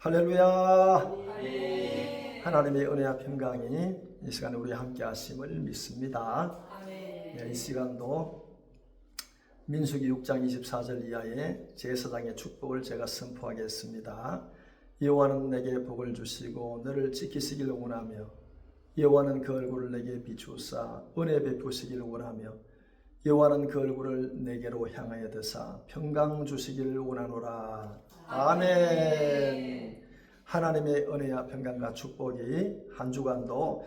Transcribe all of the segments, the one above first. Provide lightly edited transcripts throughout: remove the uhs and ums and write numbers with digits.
할렐루야. 아멘. 하나님의 은혜와 평강이 이 시간에 우리 함께 하심을 믿습니다. 아멘. 이 시간도 민수기 6장 24절 이하의 제사장의 축복을 제가 선포하겠습니다. 여호와는 내게 복을 주시고 너를 지키시기를 원하며 여호와는 그 얼굴을 내게 비추사 은혜 베푸시기를 원하며 여호와는 그 얼굴을 내게로 향하여 드사 평강 주시기를 원하노라. 아멘. 하나님의 은혜와 평강과 축복이 한 주간도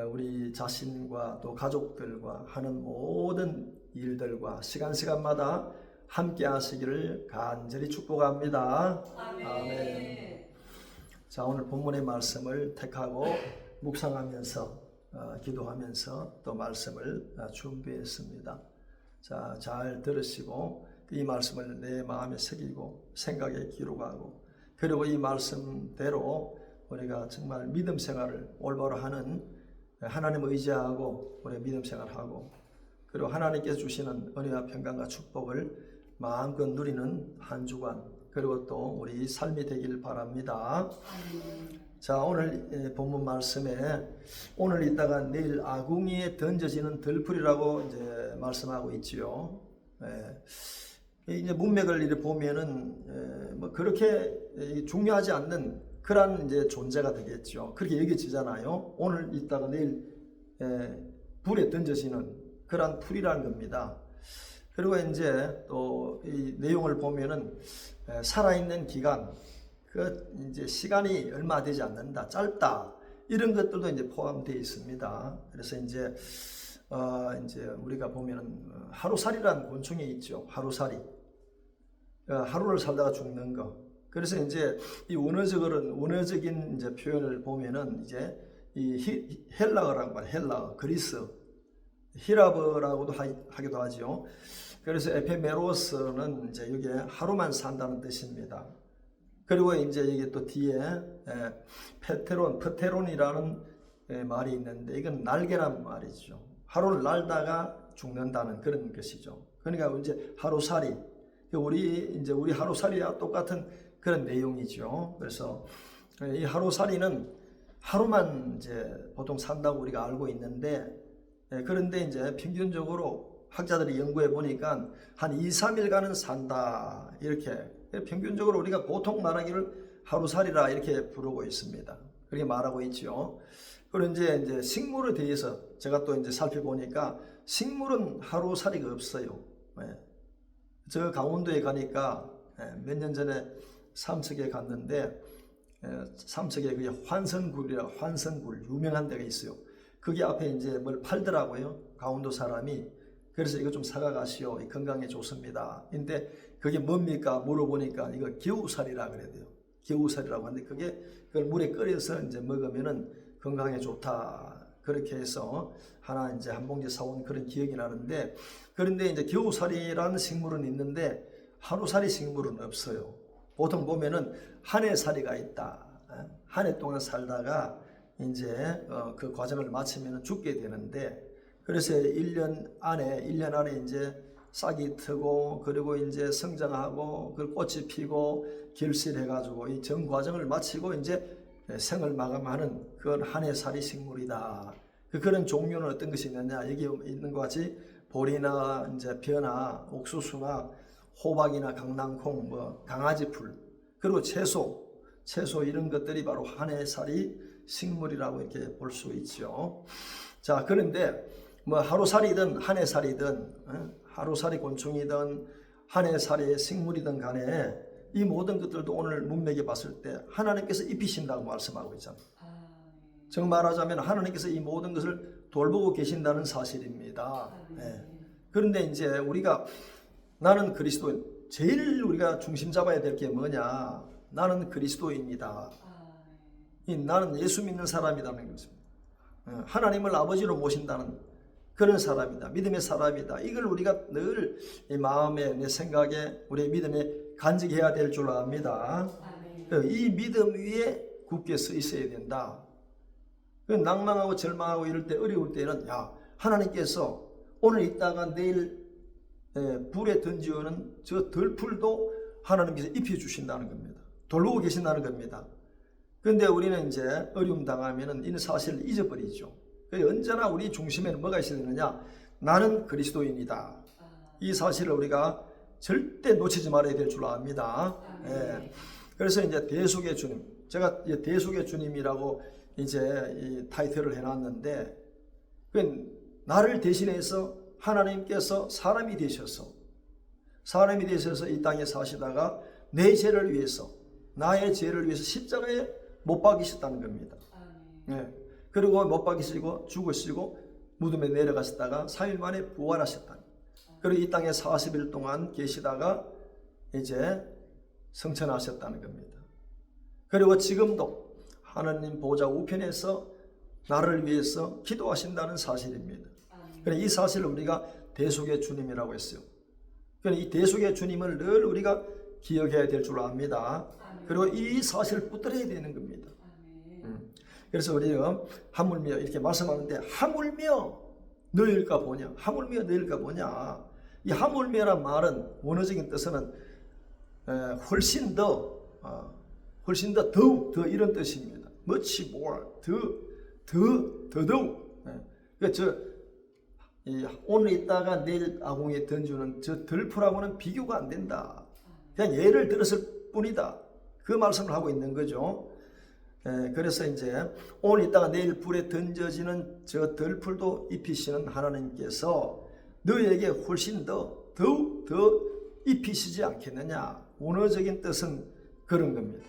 우리 자신과 또 가족들과 하는 모든 일들과 시간마다 함께 하시기를 간절히 축복합니다. 아멘. 자, 오늘 본문의 말씀을 택하고 묵상하면서 기도하면서 또 말씀을 준비했습니다. 자, 잘 들으시고 이 말씀을 내 마음에 새기고 생각에 기록하고 그리고 이 말씀대로 우리가 정말 믿음 생활을 올바로 하는 하나님을 의지하고 우리 믿음 생활하고 그리고 하나님께서 주시는 은혜와 평강과 축복을 마음껏 누리는 한 주간 그리고 또 우리 삶이 되길 바랍니다. 자, 오늘 본문 말씀에 오늘 있다가 내일 아궁이에 던져지는 들풀이라고 이제 말씀하고 있지요. 이제 문맥을 이렇게 보면은 뭐 그렇게 중요하지 않는 그런 이제 존재가 되겠죠. 그렇게 여겨지잖아요. 오늘 있다가 내일 불에 던져지는 그런 풀이라는 겁니다. 그리고 이제 또 이 내용을 보면은 살아있는 기간, 그 이제 시간이 얼마 되지 않는다, 짧다 이런 것들도 이제 포함되어 있습니다. 그래서 이제 우리가 보면은 하루살이라는 곤충이 있죠. 하루살이. 하루를 살다가 죽는 거. 그래서 이제 이 원어적인 이제 표현을 보면은 이제 이 헬라어라고 말해요. 헬라어, 그리스, 히라브라고도 하기도 하죠. 그래서 에페메로스는 이제 이게 하루만 산다는 뜻입니다. 그리고 이제 이게 또 뒤에 프테론이라는 말이 있는데 이건 날개란 말이죠. 하루를 날다가 죽는다는 그런 것이죠. 그러니까 이제 하루살이 우리 하루살이와 똑같은 그런 내용이죠. 그래서 이 하루살이는 하루만 이제 보통 산다고 우리가 알고 있는데 그런데 이제 평균적으로 학자들이 연구해 보니까 한 2-3일간은 산다 이렇게 평균적으로 우리가 보통 말하기를 하루살이라 이렇게 부르고 있습니다. 그렇게 말하고 있죠. 그리고 이제 식물에 대해서 제가 또 이제 살펴보니까 식물은 하루살이가 없어요. 저 강원도에 가니까 몇 년 전에 삼척에 갔는데 삼척에 그게 환선굴 유명한 데가 있어요. 거기 앞에 이제 뭘 팔더라고요. 강원도 사람이. 그래서 이거 좀 사가 가시오. 건강에 좋습니다. 근데 그게 뭡니까? 물어보니까 이거 겨우살이라 그래야 돼요. 겨우살이라고 하는데 그걸 물에 끓여서 이제 먹으면은 건강에 좋다. 그렇게 해서 하나 이제 한 봉지 사온 그런 기억이 나는데 그런데 이제 겨우살이라는 식물은 있는데 하루살이 식물은 없어요. 보통 보면은 한 해 살이가 있다. 한 해 동안 살다가 이제 그 과정을 마치면 죽게 되는데 그래서 1년 안에 이제 싹이 트고 그리고 이제 성장하고 그 꽃이 피고 결실해가지고 이 전 과정을 마치고 이제 생을 마감하는 그건 한 해 살이 식물이다. 그런 종류는 어떤 것이 있느냐? 여기 있는 것 같이 보리나 이제 벼나 옥수수나 호박이나 강낭콩, 뭐 강아지풀 그리고 채소 이런 것들이 바로 한 해 살이 식물이라고 이렇게 볼 수 있죠. 자, 그런데 뭐 하루살이든 한 해 살이든 하루살이 곤충이든 한 해 살이 식물이든 간에 이 모든 것들도 오늘 문맥에 봤을 때 하나님께서 입히신다고 말씀하고 있잖아요. 정말 말하자면 하나님께서 이 모든 것을 돌보고 계신다는 사실입니다. 그런데 이제 우리가 나는 그리스도인, 제일 우리가 중심 잡아야 될 게 뭐냐? 나는 그리스도인이다. 나는 예수 믿는 사람이라는 것입니다. 하나님을 아버지로 모신다는 그런 사람이다. 믿음의 사람이다. 이걸 우리가 늘 이 마음에 내 생각에 우리의 믿음에 간직해야 될 줄 압니다. 이 믿음 위에 굳게 서 있어야 된다. 낭망하고 절망하고 이럴 때 어려울 때는 하나님께서 오늘 있다가 내일 불에 던지는 저 들풀도 하나님께서 입혀주신다는 겁니다. 돌보고 계신다는 겁니다. 그런데 우리는 이제 어려움 당하면은 이 사실을 잊어버리죠. 언제나 우리 중심에는 뭐가 있어야 되느냐? 나는 그리스도인이다. 이 사실을 우리가 절대 놓치지 말아야 될 줄 압니다. 예. 그래서 이제 대속의 주님, 제가 대속의 주님이라고 이제 이 타이틀을 해놨는데, 나를 대신해서 하나님께서 사람이 되셔서 이 땅에 사시다가 내 죄를 위해서, 나의 죄를 위해서 십자가에 못 박이셨다는 겁니다. 예. 그리고 못 박이시고 죽으시고 무덤에 내려가셨다가 3일 만에 부활하셨다. 그리고 이 땅에 40일 동안 계시다가 이제 성천하셨다는 겁니다. 그리고 지금도 하나님 보좌 우편에서 나를 위해서 기도하신다는 사실입니다. 이 사실을 우리가 대속의 주님이라고 했어요. 이 대속의 주님을 늘 우리가 기억해야 될 줄 압니다. 그리고 이 사실을 붙들어야 되는 겁니다. 그래서 우리가 하물며 이렇게 말씀하는데, 하물며 너희일까 보냐, 하물며 너희일까 보냐. 이 하물며란 말은 원어적인 뜻은 훨씬 더 더욱 더 이런 뜻입니다. much more, 더더욱. 오늘 있다가 내일 아궁이에 던지는 저 들풀하고는 비교가 안 된다. 그냥 예를 들었을 뿐이다. 그 말씀을 하고 있는 거죠. 그래서 이제 오늘 있다가 내일 불에 던져지는 저 들풀도 입히시는 하나님께서 너희에게 훨씬 더욱 더 입히시지 않겠느냐. 원어적인 뜻은 그런 겁니다.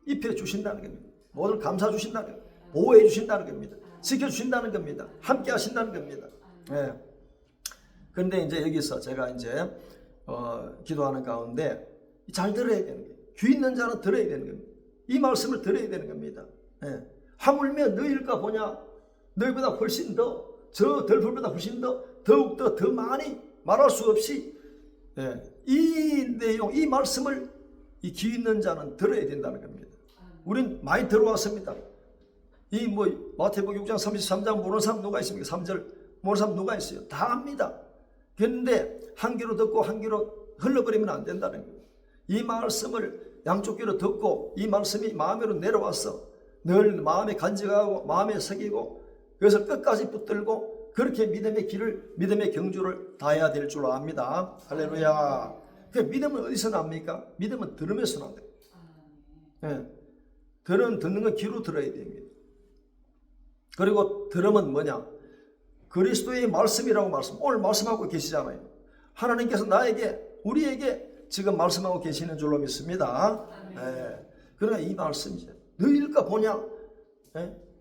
입혀 주신다는 겁니다. 모든 감사 주신다는 겁니다. 보호해 주신다는 겁니다. 지켜 주신다는 겁니다. 함께 하신다는 겁니다. 그런데 이제 여기서 제가 이제 기도하는 가운데 잘 들어야 되는 거예요. 귀 있는 자는 들어야 되는 겁니다. 이 말씀을 들어야 되는 겁니다. 하물며 너희일까 보냐. 너희보다 훨씬 저 들풀보다 훨씬 더욱더 더 많이 말할 수 없이 이 내용, 이 말씀을 이 귀 있는 자는 들어야 된다는 겁니다. 우린 많이 들어왔습니다. 이 마태복음 6장 33장 모르는 사람 누가 있습니까? 3절 모르는 사람 누가 있어요? 다 압니다. 그런데 한 귀로 듣고 한 귀로 흘러버리면 안 된다는 거예요. 이 말씀을 양쪽 귀로 듣고 이 말씀이 마음으로 내려와서 늘 마음에 간직하고 마음에 새기고 그것을 끝까지 붙들고 그렇게 믿음의 경주를 다해야 될 줄 압니다. 할렐루야. 그 믿음은 어디서 납니까? 믿음은 들으면서 납니다. 듣는 건 귀로 들어야 됩니다. 그리고 들으면 뭐냐? 그리스도의 말씀이라고 오늘 말씀하고 계시잖아요. 하나님께서 우리에게 지금 말씀하고 계시는 줄로 믿습니다. 그러나 이 말씀이죠. 너희일까 보냐?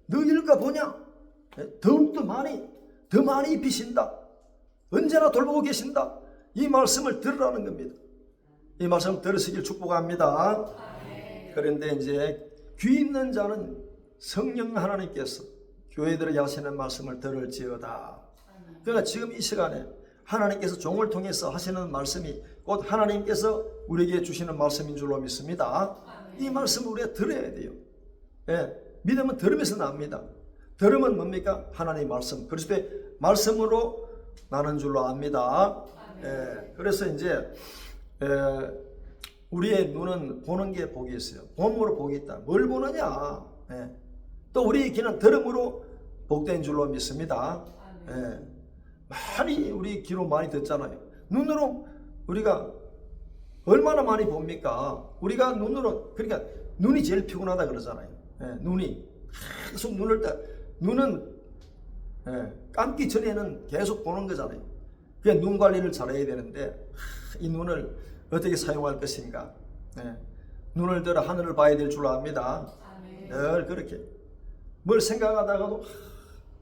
너희일까 보냐? 더욱더 더 많이 입히신다. 언제나 돌보고 계신다. 이 말씀을 들으라는 겁니다. 이 말씀을 들으시길 축복합니다. 그런데 이제 귀 있는 자는 성령 하나님께서 교회들에게 하시는 말씀을 들을지어다. 그러니까 지금 이 시간에 하나님께서 종을 통해서 하시는 말씀이 곧 하나님께서 우리에게 주시는 말씀인 줄로 믿습니다. 이 말씀을 우리가 들어야 돼요. 믿음은 들으면서 납니다. 들으면 뭡니까? 하나님의 말씀, 그리스도의 말씀으로 나는 줄로 압니다. 그래서 이제 우리의 눈은 보는 게 복이 있어요. 봄으로 복이 있다. 뭘 보느냐? 또 우리의 귀는 들음으로 복된 줄로 믿습니다. 많이 우리 귀로 많이 듣잖아요. 눈으로 우리가 얼마나 많이 봅니까? 우리가 눈으로, 그러니까 눈이 제일 피곤하다 그러잖아요. 눈이 계속 눈은 감기 전에는 계속 보는 거잖아요. 그냥 눈 관리를 잘해야 되는데 이 눈을 어떻게 사용할 것인가? 눈을 들어 하늘을 봐야 될 줄 압니다. 늘 그렇게 뭘 생각하다가도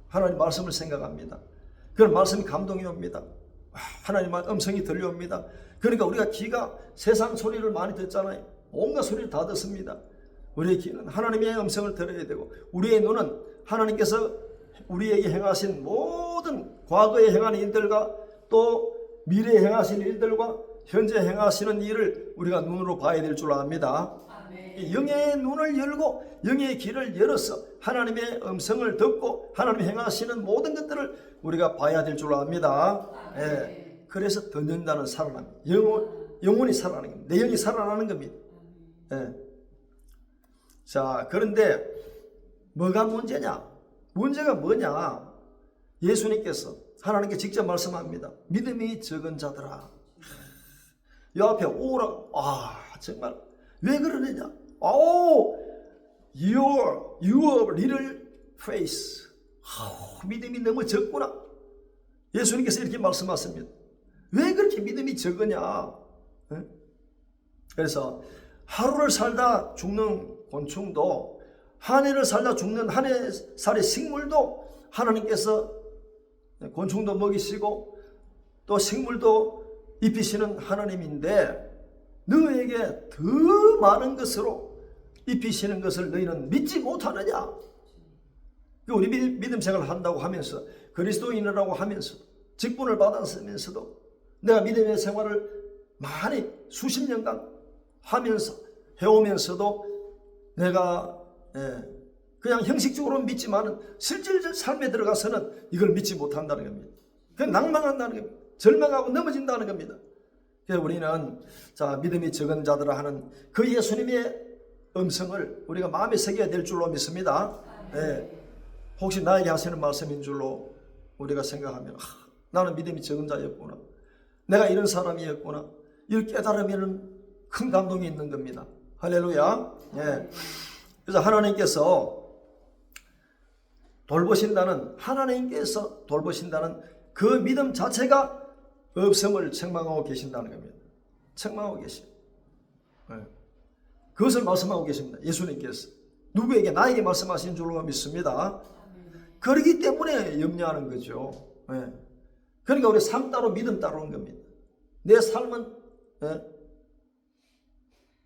하나님 말씀을 생각합니다. 그런 말씀이 감동이 옵니다. 하나님의 음성이 들려옵니다. 그러니까 우리가 귀가 세상 소리를 많이 듣잖아요. 온갖 소리를 다 듣습니다. 우리의 귀는 하나님의 음성을 들어야 되고, 우리의 눈은 하나님께서 우리에게 행하신 모든 과거에 행한 일들과 또 미래에 행하신 일들과 현재 행하시는 일을 우리가 눈으로 봐야 될 줄 압니다. 영의 눈을 열고 영의 귀를 열어서 하나님의 음성을 듣고 하나님이 행하시는 모든 것들을 우리가 봐야 될 줄 압니다. 그래서 듣는다는 살아납니다. 영혼이 살아나는 겁니다. 내 영이 살아나는 겁니다. 자, 그런데 뭐가 문제냐? 문제가 뭐냐? 예수님께서 하나님께 직접 말씀합니다. 믿음이 적은 자들아, 요 앞에 오라. 정말 왜 그러느냐? your little faith. 믿음이 너무 적구나. 예수님께서 이렇게 말씀하십니다. 왜 그렇게 믿음이 적으냐? 그래서 하루를 살다 죽는 곤충도, 한 해를 살다 죽는 한 해살의 식물도 하나님께서 곤충도 먹이시고 또 식물도 입히시는 하나님인데, 너에게 더 많은 것으로 입히시는 것을 너희는 믿지 못하느냐? 우리 믿음 생활을 한다고 하면서, 그리스도인이라고 하면서, 직분을 받았으면서도 내가 믿음의 생활을 많이 수십 년간 하면서 해오면서도 내가 그냥 형식적으로 믿지만은 실질 삶에 들어가서는 이걸 믿지 못한다는 겁니다. 그냥 낭망한다는 겁니다. 절망하고 넘어진다는 겁니다. 그래서 우리는 자, 믿음이 적은 자들아 하는 그 예수님의 음성을 우리가 마음에 새겨야 될 줄로 믿습니다. 혹시 나에게 하시는 말씀인 줄로 우리가 생각하면 나는 믿음이 적은 자였구나, 내가 이런 사람이었구나, 이걸 깨달으면 큰 감동이 있는 겁니다. 할렐루야. 그래서 하나님께서 하나님께서 돌보신다는 그 믿음 자체가 없음을 책망하고 계신다는 겁니다. 책망하고 계십니다. 그것을 말씀하고 계십니다. 예수님께서 누구에게? 나에게 말씀하신 줄로 믿습니다. 그렇기 때문에 염려하는 거죠. 그러니까 우리 삶 따로 믿음 따로인 겁니다. 내 삶은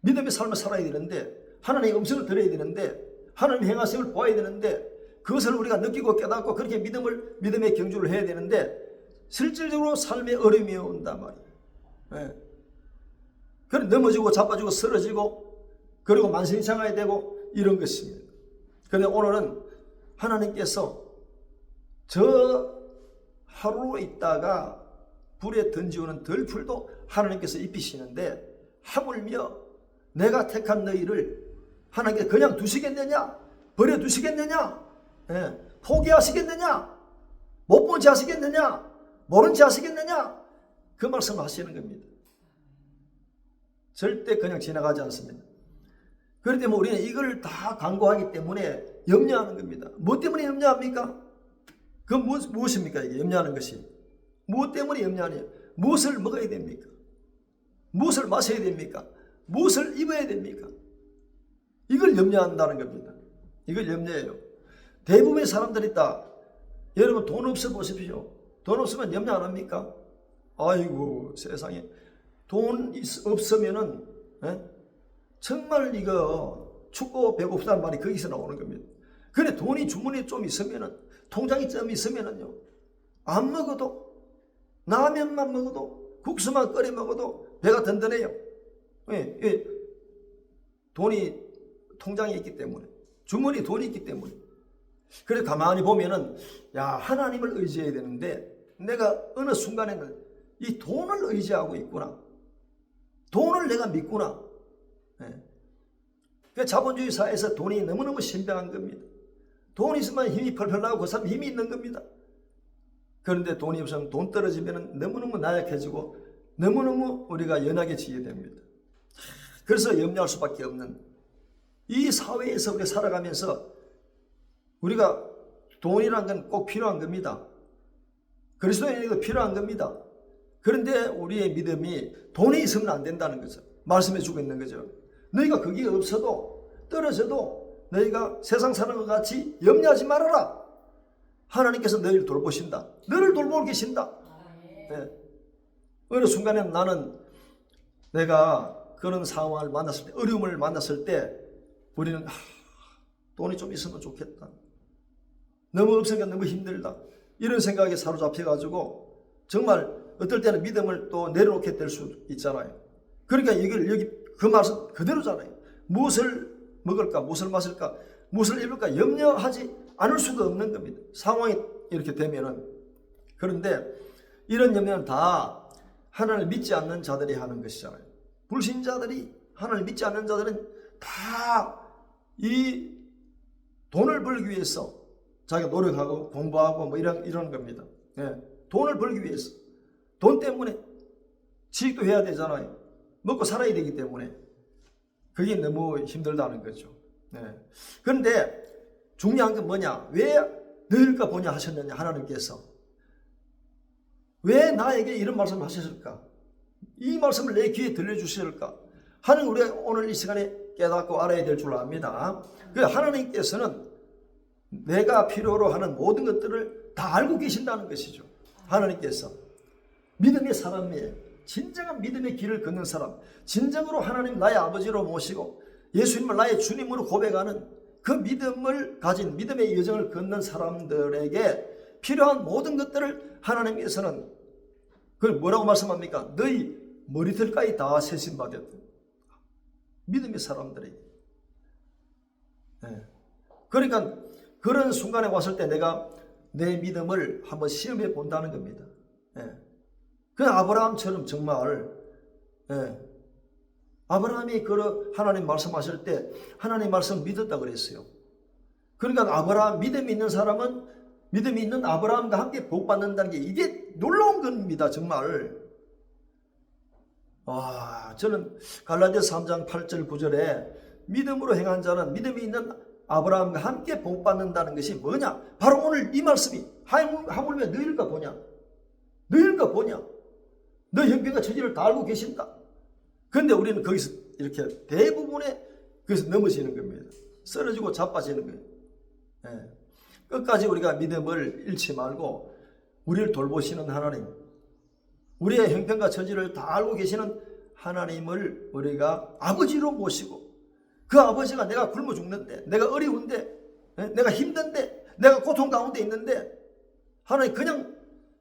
믿음의 삶을 살아야 되는데, 하나님의 음성을 들어야 되는데, 하나님의 행하심을 보아야 되는데, 그것을 우리가 느끼고 깨닫고 그렇게 믿음의 경주를 해야 되는데, 실질적으로 삶에 어려움이 온단 말이에요. 그래 넘어지고 자빠지고 쓰러지고 그리고 만신이 상하게 되고 이런 것입니다. 그런데 오늘은 하나님께서 저 하루 있다가 불에 던지우는 덜풀도 하나님께서 입히시는데, 하물며 내가 택한 너희를 하나님께 그냥 두시겠느냐? 버려두시겠느냐? 포기하시겠느냐? 못 본 채 하시겠느냐? 모른 채 하시겠느냐? 그 말씀을 하시는 겁니다. 절대 그냥 지나가지 않습니다. 그렇기 때문에 우리는 이걸 다 강구하기 때문에 염려하는 겁니다. 무엇 때문에 염려합니까? 그건 무엇입니까? 이게 염려하는 것이 무엇 때문에 염려하냐? 무엇을 먹어야 됩니까? 무엇을 마셔야 됩니까? 무엇을 입어야 됩니까? 이걸 염려한다는 겁니다. 이걸 염려해요. 대부분의 사람들이 다, 여러분 돈 없어 보십시오. 돈 없으면 염려 안 합니까? 아이고 세상에, 돈 없으면은 정말 이거 춥고 배고프다는 말이 거기서 나오는 겁니다. 그래 돈이 주머니에 좀 있으면은, 통장에 좀 있으면은요, 안 먹어도, 라면만 먹어도, 국수만 끓여 먹어도 배가 든든해요. 돈이 통장에 있기 때문에, 주머니에 돈이 있기 때문에. 그래 가만히 보면은, 야, 하나님을 의지해야 되는데 내가 어느 순간에는 이 돈을 의지하고 있구나, 돈을 내가 믿구나. 그 자본주의 사회에서 돈이 너무너무 신병한 겁니다. 돈이 있으면 힘이 펄펄 나고 그 사람 힘이 있는 겁니다. 그런데 돈이 없으면, 돈 떨어지면 너무너무 나약해지고 너무너무 우리가 연약해지게 됩니다. 그래서 염려할 수밖에 없는 이 사회에서 우리가 살아가면서 우리가 돈이란 건 꼭 필요한 겁니다. 그리스도인에게도 필요한 겁니다. 그런데 우리의 믿음이 돈에 있으면 안 된다는 거죠. 말씀해 주고 있는 거죠. 너희가 그게 없어도, 떨어져도 너희가 세상 사는 것 같이 염려하지 말아라. 하나님께서 너희를 돌보신다. 너를 돌보고 계신다. 어느 순간에는 나는 내가 그런 상황을 만났을 때, 어려움을 만났을 때 우리는 돈이 좀 있으면 좋겠다, 너무 없으니까 너무 힘들다, 이런 생각에 사로잡혀가지고 정말 어떨 때는 믿음을 또 내려놓게 될 수 있잖아요. 그러니까 이걸 여기 그 말씀 그대로잖아요. 무엇을 먹을까, 무엇을 마실까, 무엇을 입을까 염려하지 않을 수가 없는 겁니다. 상황이 이렇게 되면은. 그런데 이런 염려는 다 하나님을 믿지 않는 자들이 하는 것이잖아요. 불신자들이, 하나님을 믿지 않는 자들은 다 이 돈을 벌기 위해서 자기가 노력하고 공부하고 뭐 이런 겁니다. 예. 돈을 벌기 위해서. 돈 때문에 취직도 해야 되잖아요. 먹고 살아야 되기 때문에. 그게 너무 힘들다는 거죠. 예. 그런데 중요한 건 뭐냐? 왜 너희일까 보냐 하셨느냐, 하나님께서. 왜 나에게 이런 말씀을 하셨을까? 이 말씀을 내 귀에 들려주실까? 하는 우리가 오늘 이 시간에 깨닫고 알아야 될 줄 압니다. 그 하나님께서는 내가 필요로 하는 모든 것들을 다 알고 계신다는 것이죠. 하나님께서. 믿음의 사람이에요. 진정한 믿음의 길을 걷는 사람, 진정으로 하나님 나의 아버지로 모시고 예수님을 나의 주님으로 고백하는 그 믿음을 가진 믿음의 여정을 걷는 사람들에게 필요한 모든 것들을 하나님께서는 그걸 뭐라고 말씀합니까? 너희 머리털까지 다 세심받았다. 믿음의 사람들에게. 네. 그러니까 그런 순간에 왔을 때 내가 내 믿음을 한번 시험해 본다는 겁니다. 네. 그 아브라함처럼 정말 아브라함이 그 하나님 말씀하실 때 하나님 말씀 믿었다 그랬어요. 그러니까 아브라함 믿음이 있는 사람은 믿음이 있는 아브라함과 함께 복받는다는 게 이게 놀라운 겁니다. 정말. 와, 저는 갈라디아서 3장 8절 9절에 믿음으로 행한 자는 믿음이 있는 아브라함과 함께 복받는다는 것이 뭐냐? 바로 오늘 이 말씀이 하물며 너희일까 보냐? 너희일까 보냐? 너 형편과 처지를 다 알고 계신다. 그런데 우리는 거기서 이렇게 대부분의 거기서 넘어지는 겁니다. 쓰러지고 자빠지는 거예요. 예. 끝까지 우리가 믿음을 잃지 말고 우리를 돌보시는 하나님, 우리의 형편과 처지를 다 알고 계시는 하나님을 우리가 아버지로 모시고 그 아버지가 내가 굶어 죽는데, 내가 어려운데, 내가 힘든데, 내가 고통 가운데 있는데 하나님 그냥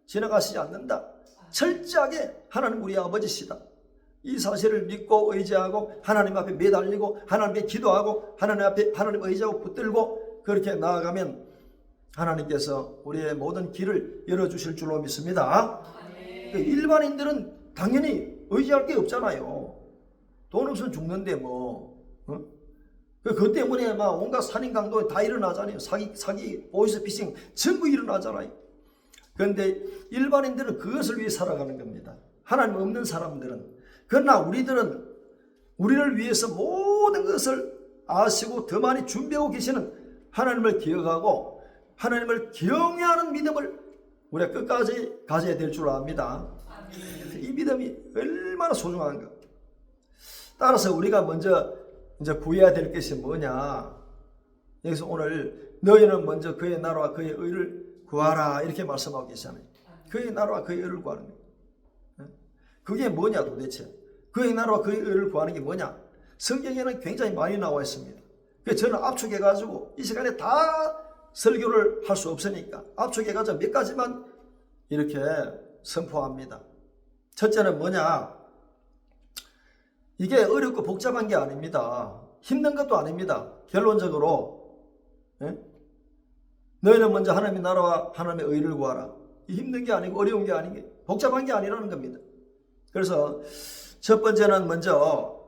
지나가시지 않는다. 철저하게 하나님 우리 아버지시다. 이 사실을 믿고 의지하고 하나님 앞에 매달리고 하나님께 기도하고 하나님 앞에 하나님 의지하고 붙들고 그렇게 나아가면 하나님께서 우리의 모든 길을 열어주실 줄로 믿습니다. 일반인들은 당연히 의지할 게 없잖아요. 돈 없으면 죽는데 뭐. 그것 때문에 막 온갖 살인 강도 다 일어나잖아요. 사기, 보이스피싱 전부 일어나잖아요. 그런데 일반인들은 그것을 위해 살아가는 겁니다. 하나님 없는 사람들은. 그러나 우리들은 우리를 위해서 모든 것을 아시고 더 많이 준비하고 계시는 하나님을 기억하고 하나님을 경외하는 믿음을 우리가 끝까지 가져야 될 줄 압니다. 이 믿음이 얼마나 소중한가. 따라서 우리가 먼저 이제 구해야 될 것이 뭐냐. 여기서 오늘 너희는 먼저 그의 나라와 그의 의를 구하라 이렇게 말씀하고 계시잖아요. 그의 나라와 그의 의를 구하는 거예요. 그게 뭐냐 도대체. 그의 나라와 그의 의를 구하는 게 뭐냐. 성경에는 굉장히 많이 나와 있습니다. 그래서 저는 압축해가지고 이 시간에 다 설교를 할 수 없으니까 압축해가지고 몇 가지만 이렇게 선포합니다. 첫째는 뭐냐. 이게 어렵고 복잡한 게 아닙니다. 힘든 것도 아닙니다. 결론적으로 너희는 먼저 하나님의 나라와 하나님의 의를 구하라. 힘든 게 아니고 어려운 게 아닌 게 복잡한 게 아니라는 겁니다. 그래서 첫 번째는 먼저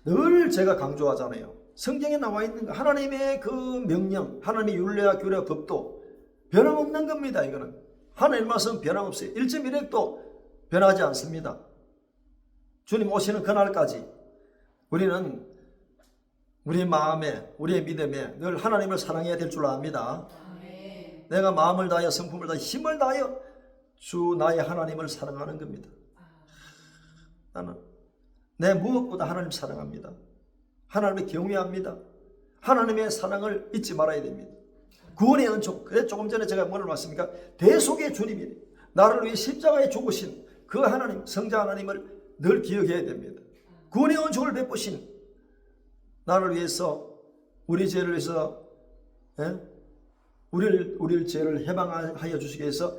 늘 제가 강조하잖아요. 성경에 나와 있는 하나님의 그 명령, 하나님의 율례와 규례와 법도 변함없는 겁니다. 이거는 하나님 말씀 변함없어요. 1.1핵도 변하지 않습니다. 주님 오시는 그날까지 우리는 우리의 마음에 우리의 믿음에 늘 하나님을 사랑해야 될 줄 압니다. 아멘. 내가 마음을 다하여 성품을 다하여 힘을 다하여 주 나의 하나님을 사랑하는 겁니다. 나는 내 무엇보다 하나님 사랑합니다. 하나님을 경외합니다. 하나님의 사랑을 잊지 말아야 됩니다. 구원의 은총. 그래서 조금 전에 제가 뭐를 말씀입니까? 대속의 주님이 나를 위해 십자가에 죽으신 그 하나님, 성자 하나님을 늘 기억해야 됩니다. 구원의 은총을 베푸신 나를 위해서 우리 죄를 위해서 우리를 죄를 해방하여 주시기 위해서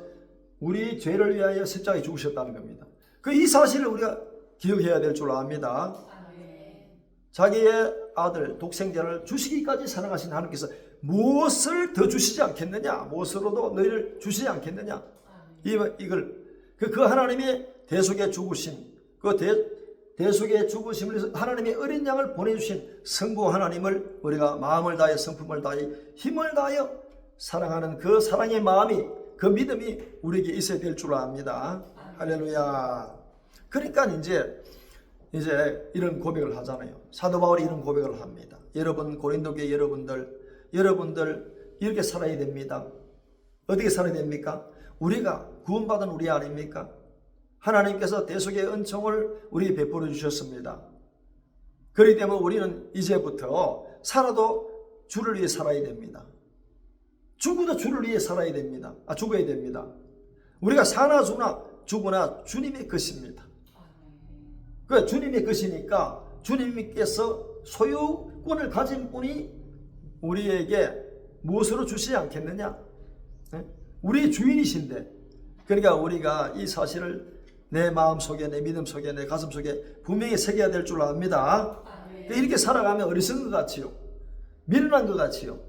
우리 죄를 위하여 십자가에 죽으셨다는 겁니다. 그 이 사실을 우리가 기억해야 될 줄 압니다. 자기의 아들 독생자를 주시기까지 사랑하신 하나님께서 무엇을 더 주시지 않겠느냐? 무엇으로도 너희를 주시지 않겠느냐? 이걸 그 하나님의 대속에 죽으신 그 대속의 죽으심을 위해서 하나님의 어린 양을 보내주신 성부 하나님을 우리가 마음을 다해 성품을 다해 힘을 다하여 사랑하는 그 사랑의 마음이, 그 믿음이 우리에게 있어야 될 줄 압니다. 할렐루야. 그러니까 이제 이런 고백을 하잖아요. 사도 바울이 이런 고백을 합니다. 여러분, 고린도교회 여러분들 이렇게 살아야 됩니다. 어떻게 살아야 됩니까? 우리가 구원받은 우리 아닙니까? 하나님께서 대속의 은총을 우리에게 베풀어 주셨습니다. 그렇기 때문에 우리는 이제부터 살아도 주를 위해 살아야 됩니다. 죽어도 주를 위해 살아야 됩니다. 죽어야 됩니다. 우리가 사나 죽으나 주님의 것입니다. 그 주님의 것이니까 주님께서 소유권을 가진 분이 우리에게 무엇으로 주시지 않겠느냐? 우리의 주인이신데, 그러니까 우리가 이 사실을 내 마음속에, 내 믿음 속에, 내 가슴 속에 분명히 새겨야 될 줄 압니다. 이렇게 살아가면 어리석은 것 같지요. 미련한 것 같지요.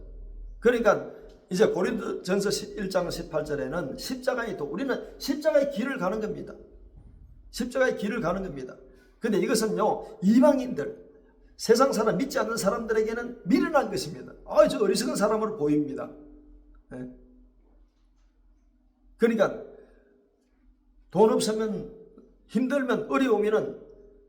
그러니까 이제 고린도전서 1장 18절에는 십자가에 우리는 십자가의 길을 가는 겁니다. 십자가의 길을 가는 겁니다. 근데 이것은요, 이방인들, 세상 사람, 믿지 않는 사람들에게는 미련한 것입니다. 저 어리석은 사람으로 보입니다. 그러니까 돈 없으면, 힘들면, 어려우면은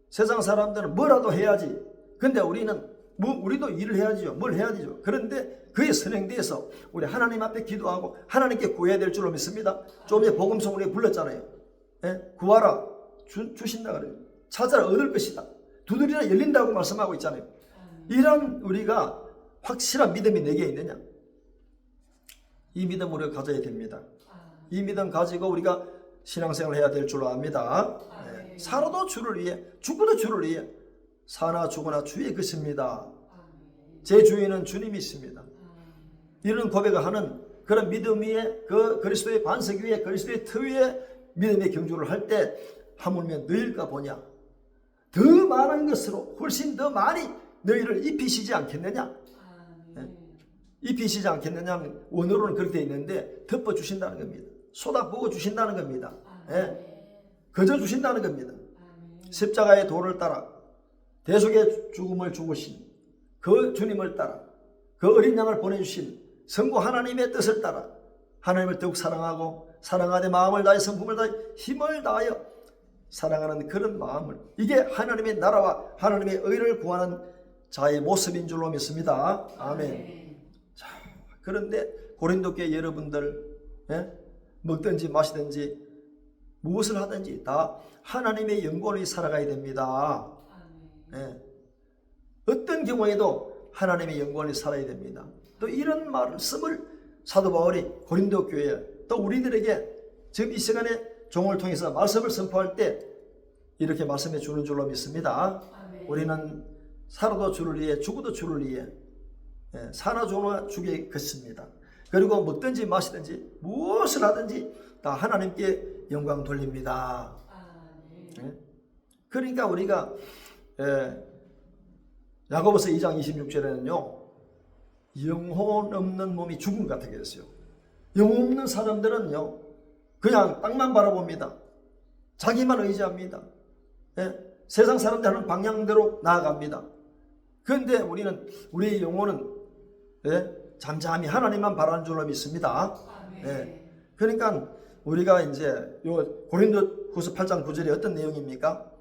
세상 사람들은 뭐라도 해야지. 근데 우리도 일을 해야지요. 뭘 해야지요. 그런데 그에 선행돼서 우리 하나님 앞에 기도하고 하나님께 구해야 될 줄로 믿습니다. 좀 전에 복음송 우리가 불렀잖아요. 구하라, 주신다 그래요. 찾아라, 얻을 것이다. 두드리라, 열린다고 말씀하고 있잖아요. 이런 우리가 확실한 믿음이 내게 있느냐? 이 믿음 우리가 가져야 됩니다. 이 믿음 가지고 우리가 신앙생활을 해야 될 줄로 압니다. 살아도 주를 위해, 죽어도 주를 위해, 사나 죽으나 주의 것입니다. 제 주인은 주님이십니다. 이런 고백을 하는 그런 믿음 위에, 그 그리스도의 반석 위에, 그리스도의 터 위에 믿음의 경주를 할 때 하물며 너희가 보냐? 더 많은 것으로 훨씬 더 많이 너희를 입히시지 않겠느냐? 입히시지 않겠느냐? 원어로는 그렇게 되어 있는데 덮어주신다는 겁니다. 쏟아부어 주신다는 겁니다. 거저 주신다는 겁니다. 십자가의 도를 따라 대속의 죽음을 죽으신 그 주님을 따라 그 어린 양을 보내주신 성부 하나님의 뜻을 따라 하나님을 더욱 사랑하고 사랑하되 마음을 다해 성품을 다해 힘을 다하여 사랑하는 그런 마음을, 이게 하나님의 나라와 하나님의 의를 구하는 자의 모습인 줄로 믿습니다. 아멘. 자, 그런데 고린도교회 여러분들, 먹든지 마시든지 무엇을 하든지 다 하나님의 영광을 살아가야 됩니다. 어떤 경우에도 하나님의 영광을 살아야 됩니다. 또 이런 말씀을 사도 바울이 고린도 교회 또 우리들에게 지금 이 시간에 종을 통해서 말씀을 선포할 때 이렇게 말씀해 주는 줄로 믿습니다. 우리는 살아도 주를 위해, 죽어도 주를 위해, 사나 죽으나 주의 것입니다. 그리고 먹든지 마시든지 무엇을 하든지 다 하나님께 영광 돌립니다. 그러니까 우리가 야고보서 2장 26절에는요, 영혼 없는 몸이 죽은 것 같다고 했어요. 영혼 없는 사람들은요, 그냥 땅만 바라봅니다. 자기만 의지합니다. 세상 사람들 하는 방향대로 나아갑니다. 그런데 우리의 영혼은 잠잠히 하나님만 바라는 줄로 믿습니다. 그러니까 우리가 이제 요 고린도후서 8장 9절에 어떤 내용입니까?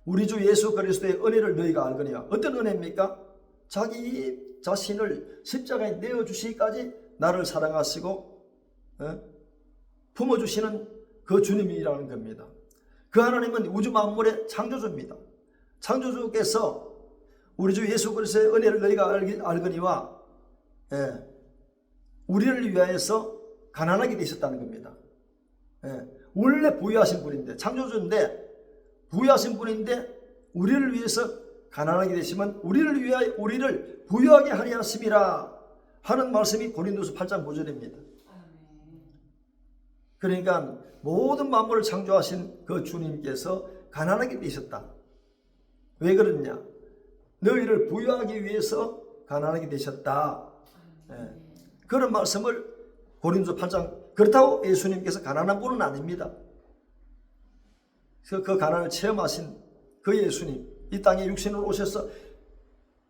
우리 주 예수 그리스도의 은혜를 너희가 알거니와. 어떤 은혜입니까? 자기 자신을 십자가에 내어주시기까지 나를 사랑하시고 품어주시는 그 주님이라는 겁니다. 그 하나님은 우주 만물의 창조주입니다. 창조주께서 우리 주 예수 그리스도의 은혜를 너희가 알거니와 우리를 위하여서 가난하게 되셨다는 겁니다. 원래 부유하신 분인데, 창조주인데 부유하신 분인데 우리를 위해서 가난하게 되시면 우리를 부유하게 하려 하심이라 하는 말씀이 고린도서 8장 9절입니다. 그러니까 모든 만물을 창조하신 그 주님께서 가난하게 되셨다. 왜 그러냐? 너희를 부유하기 위해서 가난하게 되셨다. 그런 말씀을 고린도서 8장, 그렇다고 예수님께서 가난한 분은 아닙니다. 그 가난을 체험하신 그 예수님, 이 땅에 육신으로 오셔서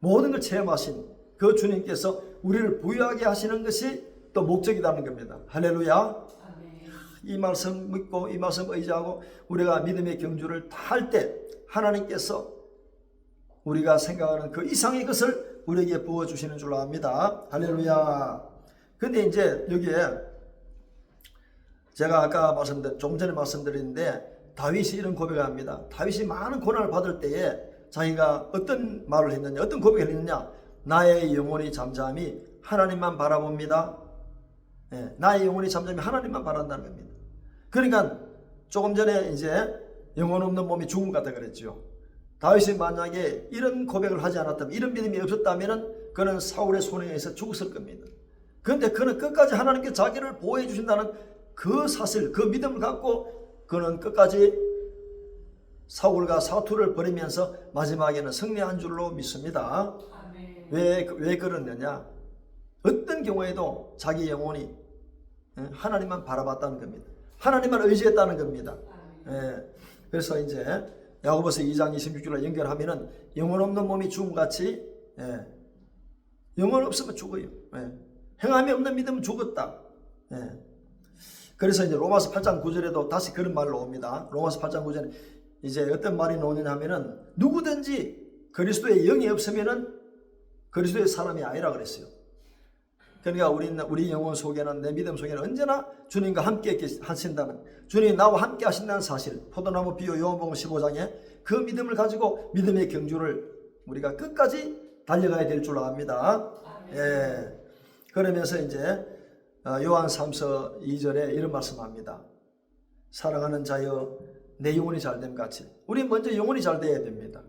모든 걸 체험하신 그 주님께서 우리를 부유하게 하시는 것이 또 목적이라는 겁니다. 할렐루야. 이 말씀 믿고 이 말씀 의지하고 우리가 믿음의 경주를 다 할 때 하나님께서 우리가 생각하는 그 이상의 것을 우리에게 부어주시는 줄로 압니다. 할렐루야. 근데 이제 여기에 제가 아까 좀 전에 말씀드렸는데 다윗이 이런 고백을 합니다. 다윗이 많은 고난을 받을 때에 자기가 어떤 말을 했느냐, 어떤 고백을 했느냐. 나의 영혼이 잠잠히 하나님만 바라봅니다. 네, 나의 영혼이 잠잠히 하나님만 바란다는 겁니다. 그러니까 조금 전에 이제 영혼 없는 몸이 죽음 같다 그랬죠. 다윗이 만약에 이런 고백을 하지 않았다면, 이런 믿음이 없었다면 그는 사울의 손에 의해서 죽었을 겁니다. 그런데 그는 끝까지 하나님께 자기를 보호해 주신다는 그 사실, 그 믿음을 갖고 그는 끝까지 사울과 사투를 벌이면서 마지막에는 승리한 줄로 믿습니다. 왜 그러느냐? 어떤 경우에도 자기 영혼이 하나님만 바라봤다는 겁니다. 하나님만 의지했다는 겁니다. 그래서 이제 야고보서 2장 26절로 연결하면은 영혼 없는 몸이 죽음같이, 영혼 없으면 죽어요. 행함이 없는 믿음은 죽었다. 그래서 이제 로마서 8장 9절에도 다시 그런 말로 옵니다. 로마서 8장 9절에 이제 어떤 말이 나오느냐 하면은 누구든지 그리스도의 영이 없으면은 그리스도의 사람이 아니라 그랬어요. 그러니까 우리 영혼 속에는, 내 믿음 속에는 언제나 주님과 함께 하신다는, 주님이 나와 함께 하신다는 사실, 포도나무 비유 요한복음 15장에 그 믿음을 가지고 믿음의 경주를 우리가 끝까지 달려가야 될 줄 압니다. 그러면서 이제 요한 3서 2절에 이런 말씀합니다. 사랑하는 자여 내 영혼이 잘됨 같이 우리 먼저 영혼이 잘 돼야 됩니다.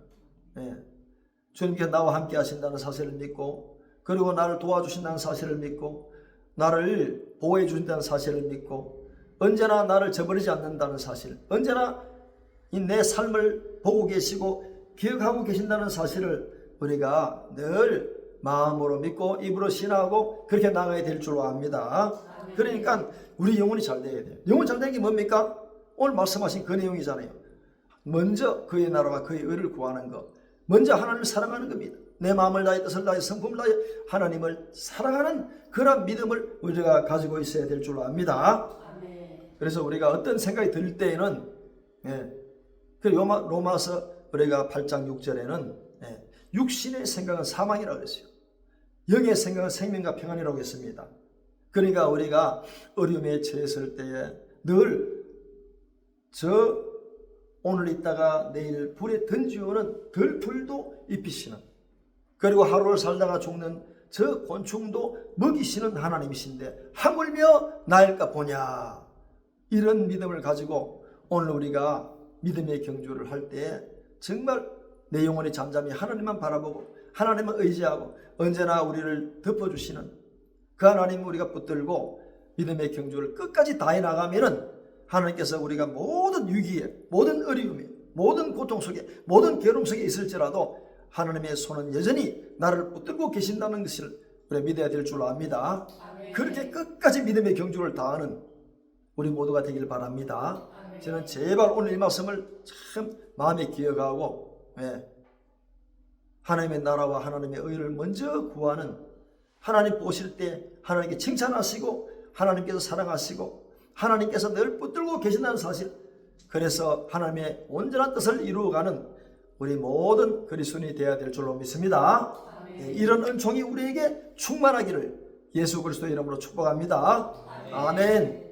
주님께서 나와 함께 하신다는 사실을 믿고, 그리고 나를 도와주신다는 사실을 믿고, 나를 보호해 주신다는 사실을 믿고, 언제나 나를 저버리지 않는다는 사실, 언제나 내 삶을 보고 계시고 기억하고 계신다는 사실을 우리가 늘 마음으로 믿고 입으로 신하고 그렇게 나가야 될 줄로 압니다. 그러니까 우리 영혼이 잘 돼야 돼요. 영혼 잘 되는 게 뭡니까? 오늘 말씀하신 그 내용이잖아요. 먼저 그의 나라와 그의 의를 구하는 것, 먼저 하나님을 사랑하는 겁니다. 내 마음을 다해 뜻을 다해 성품을 다해 하나님을 사랑하는 그런 믿음을 우리가 가지고 있어야 될 줄로 압니다. 그래서 우리가 어떤 생각이 들 때에는 그 로마서 우리가 8장 6절에는 육신의 생각은 사망이라고 했어요. 영의 생각은 생명과 평안이라고 했습니다. 그러니까 우리가 어려움에 처했을 때에 늘 오늘 있다가 내일 불에 던지오는 들풀도 입히시는, 그리고 하루를 살다가 죽는 저 곤충도 먹이시는 하나님이신데 하물며 나일까 보냐. 이런 믿음을 가지고 오늘 우리가 믿음의 경주를 할 때 정말 내 영혼이 잠잠히 하나님만 바라보고 하나님을 의지하고 언제나 우리를 덮어주시는 그 하나님을 우리가 붙들고 믿음의 경주를 끝까지 다해 나가면은 하나님께서 우리가 모든 위기에, 모든 어려움에, 모든 고통 속에, 모든 괴로움 속에 있을지라도 하나님의 손은 여전히 나를 붙들고 계신다는 것을 우리가 믿어야 될 줄로 압니다. 그렇게 끝까지 믿음의 경주를 다하는 우리 모두가 되길 바랍니다. 저는 제발 오늘 이 말씀을 참 마음에 기억하고 하나님의 나라와 하나님의 의를 먼저 구하는, 하나님 보실 때 하나님께 칭찬하시고 하나님께서 사랑하시고 하나님께서 늘 붙들고 계신다는 사실, 그래서 하나님의 온전한 뜻을 이루어가는 우리 모든 그리스도인이 되어야 될 줄로 믿습니다. 이런 은총이 우리에게 충만하기를 예수 그리스도의 이름으로 축복합니다. 아멘.